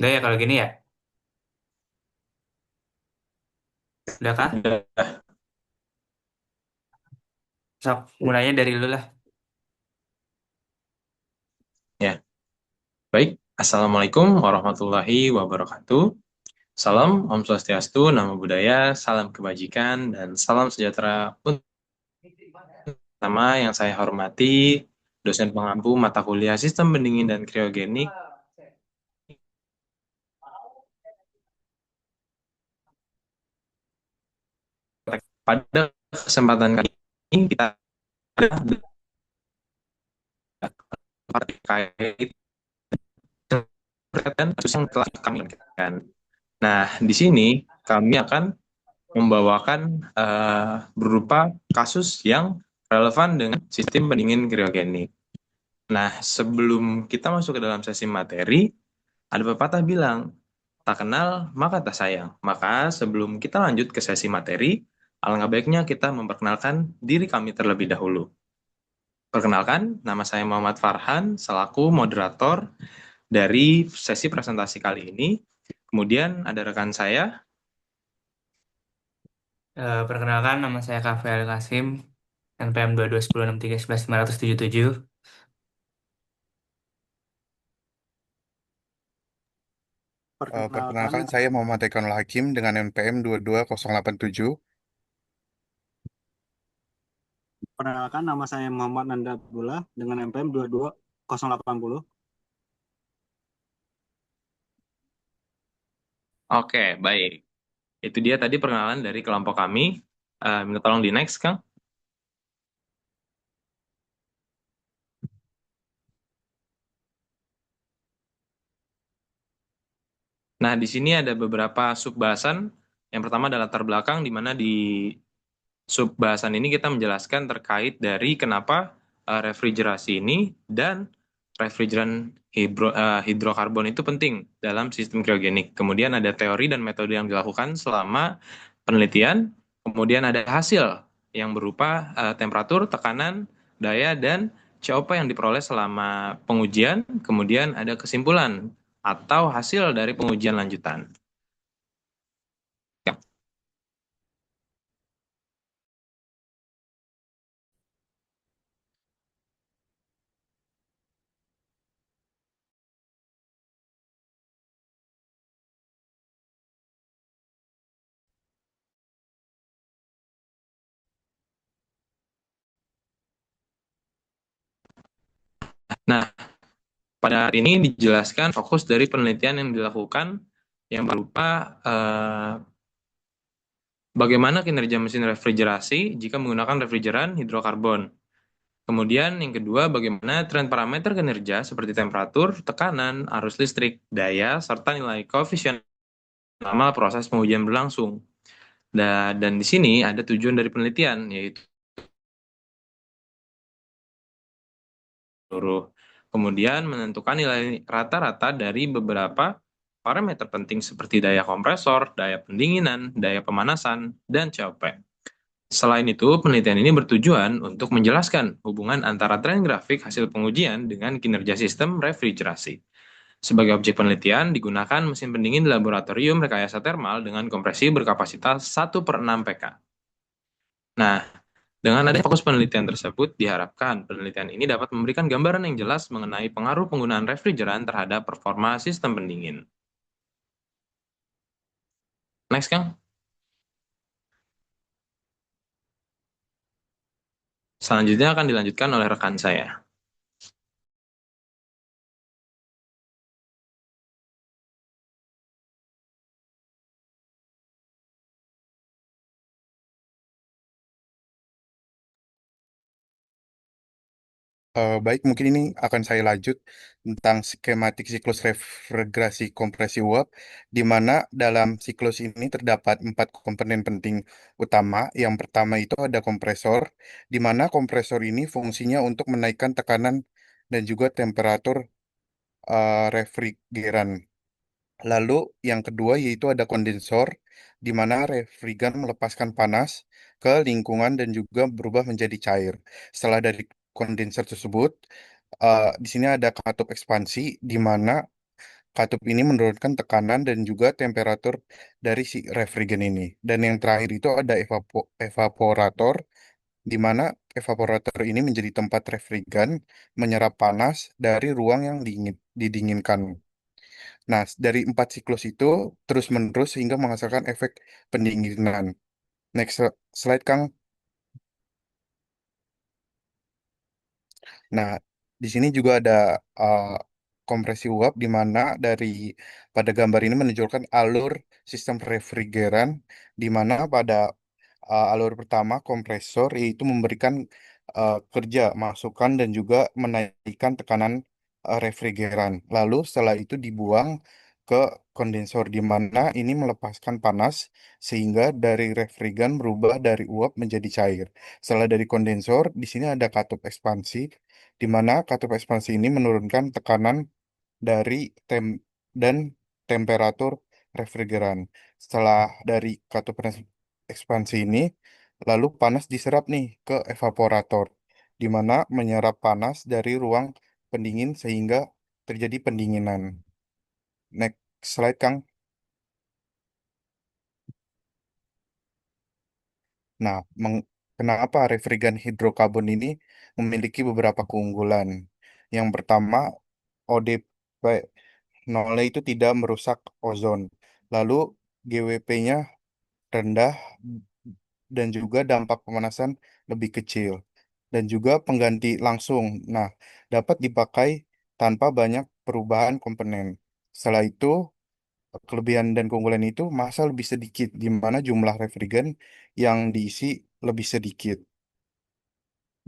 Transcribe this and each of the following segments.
Udah ya kalau gini ya. Udah kah? Udah, Sok, mulainya dari dulu lah. ya. Baik. Assalamualaikum warahmatullahi wabarakatuh. Salam, Om Swastiastu, Namo Buddhaya, salam kebajikan, dan salam sejahtera untuk sama yang saya hormati, dosen pengampu mata kuliah Sistem Pendingin dan Kriogenik. Pada kesempatan kali ini kita terkait dengan kasus yang telah kami lakukan. Nah, di sini kami akan membawakan berupa kasus yang relevan dengan sistem pendingin kriogenik. Nah, sebelum kita masuk ke dalam sesi materi, ada pepatah bilang, tak kenal maka tak sayang. Maka sebelum kita lanjut ke sesi materi, alangkah baiknya kita memperkenalkan diri kami terlebih dahulu. Perkenalkan, nama saya Muhammad Farhan, selaku moderator dari sesi presentasi kali ini. Kemudian ada rekan saya. Perkenalkan, nama saya Kafel Kasim, NPM 2210631157. Perkenalkan, Perkenalkan, saya Muhammad Ekonul Hakim dengan NPM 22087. nama saya Muhammad Nanda Abdullah dengan NPM 22080. Oke, baik. Itu dia tadi perkenalan dari kelompok kami. Minta tolong di next, Kang. Nah, di sini ada beberapa sub bahasan. Yang pertama adalah latar belakang, di mana di sub bahasan ini kita menjelaskan terkait dari kenapa refrigerasi ini dan refrigeran hidrokarbon itu penting dalam sistem kriogenik. Kemudian ada teori dan metode yang dilakukan selama penelitian. Kemudian ada hasil yang berupa temperatur, tekanan, daya, dan COP yang diperoleh selama pengujian. Kemudian ada kesimpulan atau hasil dari pengujian lanjutan. Ya. Nah, pada hari ini dijelaskan fokus dari penelitian yang dilakukan yang berupa bagaimana kinerja mesin refrigerasi jika menggunakan refrigeran hidrokarbon. Kemudian yang kedua, bagaimana tren parameter kinerja seperti temperatur, tekanan, arus listrik, daya, serta nilai koefisien selama proses pengujian berlangsung. Dan di sini ada tujuan dari penelitian, yaitu seluruh. Kemudian menentukan nilai rata-rata dari beberapa parameter penting seperti daya kompresor, daya pendinginan, daya pemanasan, dan COP. Selain itu, penelitian ini bertujuan untuk menjelaskan hubungan antara tren grafik hasil pengujian dengan kinerja sistem refrigerasi. Sebagai objek penelitian, digunakan mesin pendingin di laboratorium rekayasa termal dengan kompresi berkapasitas 1/6 PK. Nah, dengan adanya fokus penelitian tersebut, diharapkan penelitian ini dapat memberikan gambaran yang jelas mengenai pengaruh penggunaan refrigeran terhadap performa sistem pendingin. Next, Kang. Selanjutnya akan dilanjutkan oleh rekan saya. Baik, mungkin ini akan saya lanjut tentang skematik siklus refrigerasi kompresi uap, di mana dalam siklus ini terdapat 4 komponen penting utama. Yang pertama itu ada kompresor, di mana kompresor ini fungsinya untuk menaikkan tekanan dan juga temperatur refrigeran. Lalu yang kedua yaitu ada kondensor, di mana refrigeran melepaskan panas ke lingkungan dan juga berubah menjadi cair. Setelah dari kondensor tersebut, di sini ada katup ekspansi, di mana katup ini menurunkan tekanan dan juga temperatur dari si refrigen ini. Dan yang terakhir itu ada evaporator, di mana evaporator ini menjadi tempat refrigen menyerap panas dari ruang yang didinginkan. Nah, dari 4 siklus itu terus-menerus sehingga menghasilkan efek pendinginan. Next slide, Kang. Nah, di sini juga ada uh, kompresi uap di mana pada gambar ini menunjukkan alur sistem refrigeran di mana pada alur pertama kompresor yaitu memberikan kerja masukan dan juga menaikkan tekanan refrigeran. Lalu setelah itu dibuang ke kondensor di mana ini melepaskan panas sehingga dari refrigeran berubah dari uap menjadi cair. Setelah dari kondensor, di sini ada katup ekspansi di mana katup ekspansi ini menurunkan tekanan dari tem dan temperatur refrigeran. Setelah dari katup ekspansi ini, lalu panas diserap nih ke evaporator, di mana menyerap panas dari ruang pendingin sehingga terjadi pendinginan. Next slide, Kang. Nah, kenapa refrigeran hidrokarbon ini memiliki beberapa keunggulan? Yang pertama, ODP nol itu tidak merusak ozon. Lalu GWP-nya rendah dan juga dampak pemanasan lebih kecil. Dan juga pengganti langsung. Nah, dapat dipakai tanpa banyak perubahan komponen. Setelah itu, kelebihan dan keunggulan itu masa lebih sedikit, di mana jumlah refrigeran yang diisi lebih sedikit.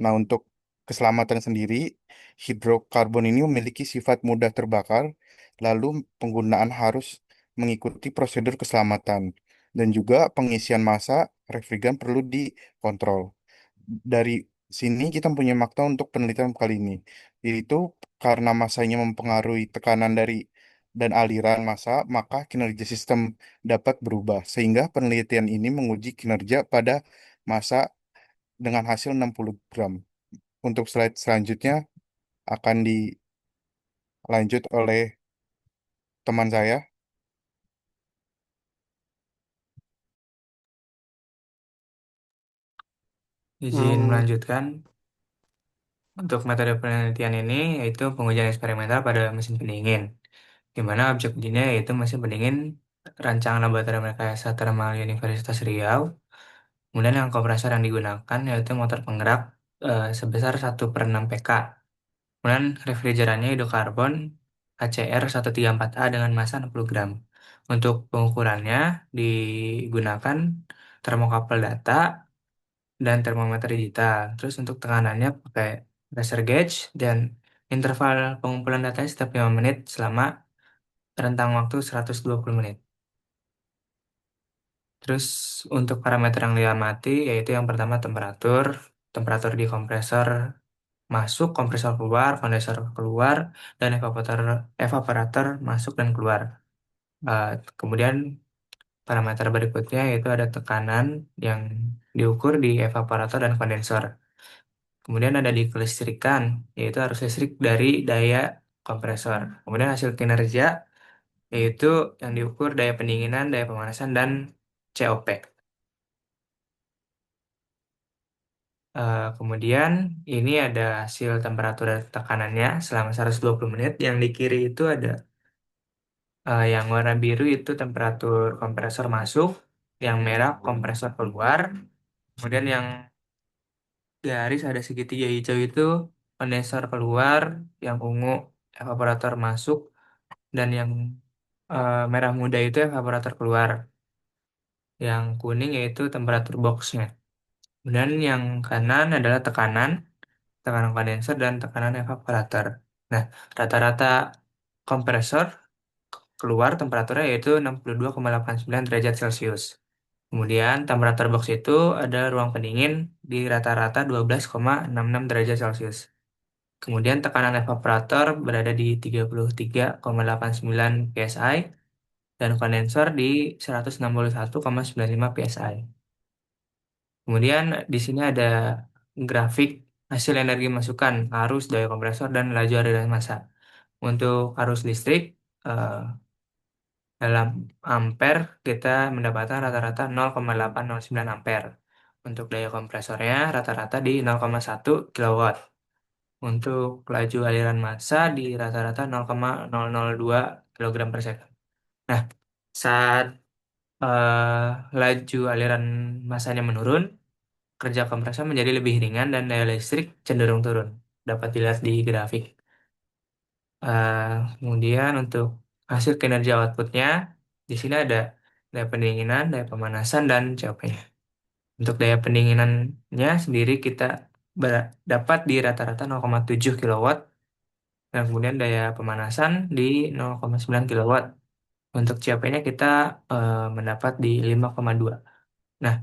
Nah, untuk keselamatan sendiri, hidrokarbon ini memiliki sifat mudah terbakar, lalu penggunaan harus mengikuti prosedur keselamatan, dan juga pengisian massa refrigeran perlu dikontrol. Dari sini kita punya makna untuk penelitian kali ini, yaitu karena masanya mempengaruhi tekanan dan aliran massa, maka kinerja sistem dapat berubah, sehingga penelitian ini menguji kinerja pada massa dengan hasil 60 gram. Untuk slide selanjutnya akan dilanjut oleh teman saya. Izin Hmm, melanjutkan. Untuk metode penelitian ini yaitu pengujian eksperimental pada mesin pendingin, di mana objek ujinya yaitu mesin pendingin rancangan laboratorium rekayasa termal Universitas Riau. Kemudian yang kompresor yang digunakan yaitu motor penggerak sebesar 1/6 pk. Kemudian refrigerannya hidrokarbon HCR 134A dengan massa 60 gram. Untuk pengukurannya digunakan termokapel data dan termometer digital. Terus untuk tekanannya pakai pressure gauge dan interval pengumpulan datanya setiap 5 menit selama rentang waktu 120 menit. Terus untuk parameter yang diamati yaitu yang pertama temperatur, temperatur di kompresor masuk, kompresor keluar, kondensor keluar, dan evaporator masuk dan keluar. Eh, Kemudian parameter berikutnya yaitu ada tekanan yang diukur di evaporator dan kondensor. Kemudian ada di kelistrikan, yaitu arus listrik dari daya kompresor. Kemudian hasil kinerja, yaitu yang diukur daya pendinginan, daya pemanasan, dan COP. Kemudian ini ada hasil temperatur dan tekanannya selama 120 menit. Yang di kiri itu ada yang warna biru itu temperatur kompresor masuk, yang merah kompresor keluar. Kemudian yang garis ada segitiga hijau itu kondensor keluar, yang ungu evaporator masuk, dan yang merah muda itu evaporator keluar. Yang kuning yaitu temperatur boxnya. Kemudian yang kanan adalah tekanan, tekanan kondensor dan tekanan evaporator. Nah, rata-rata kompresor keluar temperaturnya yaitu 62,89 derajat Celcius. Kemudian temperatur box itu ada ruang pendingin di rata-rata 12,66 derajat Celcius. Kemudian tekanan evaporator berada di 33,89 psi dan kondensor di 161,95 psi. Kemudian di sini ada grafik hasil energi masukan, arus, daya kompresor, dan laju aliran massa. Untuk arus listrik, eh, dalam ampere kita mendapatkan rata-rata 0,809 ampere. Untuk daya kompresornya rata-rata di 0,1 kilowatt. Untuk laju aliran massa di rata-rata 0,002 kilogram per second. Nah, saat laju aliran massanya menurun, kerja kompresor menjadi lebih ringan dan daya listrik cenderung turun. Dapat dilihat di grafik. Eh, Kemudian untuk hasil kinerja outputnya, di sini ada daya pendinginan, daya pemanasan, dan COP-nya. Untuk daya pendinginannya sendiri kita dapat di rata-rata 0,7 kilowatt, dan kemudian daya pemanasan di 0,9 kilowatt. Untuk COP-nya kita mendapat di 5,2. Nah,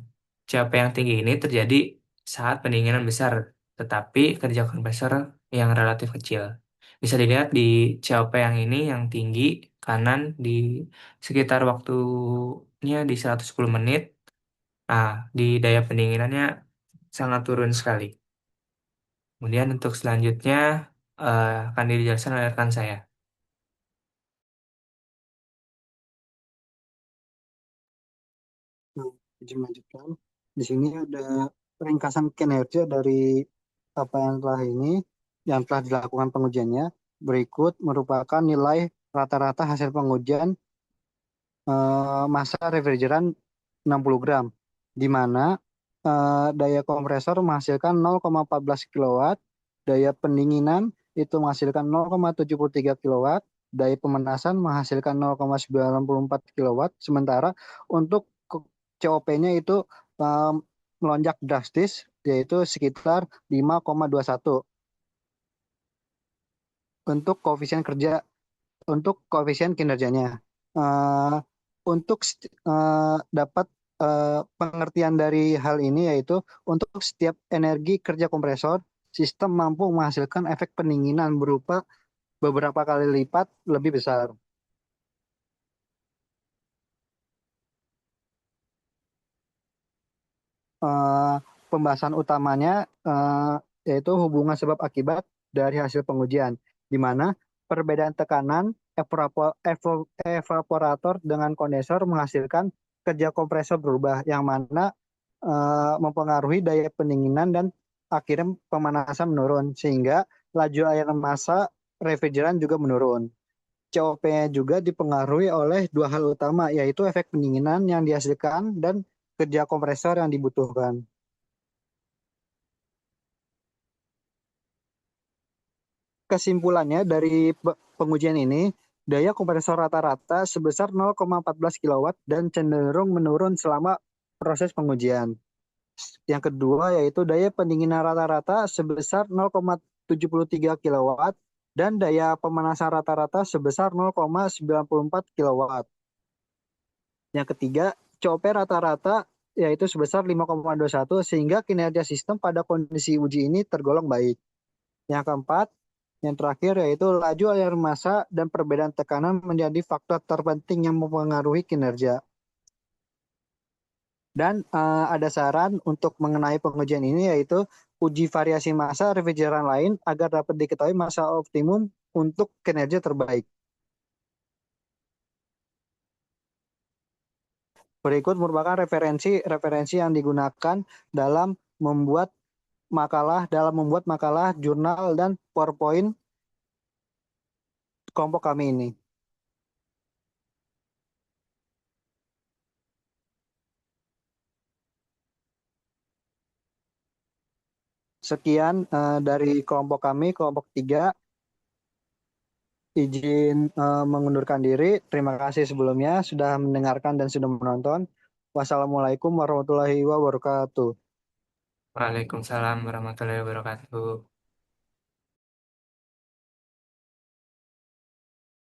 COP yang tinggi ini terjadi saat pendinginan besar, tetapi kerja kompresor yang relatif kecil. Bisa dilihat di COP yang ini yang tinggi kanan di sekitar waktunya di 110 menit. Nah, di daya pendinginannya sangat turun sekali. Kemudian untuk selanjutnya akan dijelaskan oleh rekan saya. Nah, izin melanjutkan. Di sini ada ringkasan kinerja dari apa yang telah dilakukan pengujiannya. Berikut merupakan nilai rata-rata hasil pengujian massa refrigeran 60 gram, di mana daya kompresor menghasilkan 0,14 kilowatt, daya pendinginan itu menghasilkan 0,73 kilowatt, daya pemanasan menghasilkan 0,94 kilowatt, sementara untuk COP-nya itu eh, melonjak drastis, yaitu sekitar 5,21 untuk koefisien kinerjanya. Eh, untuk dapat pengertian dari hal ini yaitu untuk setiap energi kerja kompresor, sistem mampu menghasilkan efek pendinginan berupa beberapa kali lipat lebih besar. Eh, Pembahasan utamanya yaitu hubungan sebab akibat dari hasil pengujian, di mana perbedaan tekanan evaporator dengan kondensor menghasilkan kerja kompresor berubah, yang mana mempengaruhi daya pendinginan dan akhirnya pemanasan menurun, sehingga laju air massa refrigeran juga menurun. COP-nya juga dipengaruhi oleh dua hal utama, yaitu efek pendinginan yang dihasilkan dan kerja kompresor yang dibutuhkan. Kesimpulannya dari pengujian ini, daya kompresor rata-rata sebesar 0,14 kilowatt dan cenderung menurun selama proses pengujian. Yang kedua yaitu daya pendinginan rata-rata sebesar 0,73 kilowatt dan daya pemanasan rata-rata sebesar 0,94 kilowatt. Yang ketiga, COP rata-rata yaitu sebesar 5,21 sehingga kinerja sistem pada kondisi uji ini tergolong baik. Yang keempat, yang terakhir yaitu laju air massa dan perbedaan tekanan menjadi faktor terpenting yang mempengaruhi kinerja. Dan ada saran untuk mengenai pengujian ini yaitu uji variasi massa refrigeran lain agar dapat diketahui massa optimum untuk kinerja terbaik. Berikut merupakan referensi yang digunakan dalam membuat makalah, jurnal, dan PowerPoint kelompok kami ini. Sekian dari kelompok kami, kelompok 3. Izin mengundurkan diri. Terima kasih sebelumnya sudah mendengarkan dan sudah menonton. Wassalamualaikum warahmatullahi wabarakatuh. Waalaikumsalam warahmatullahi wabarakatuh.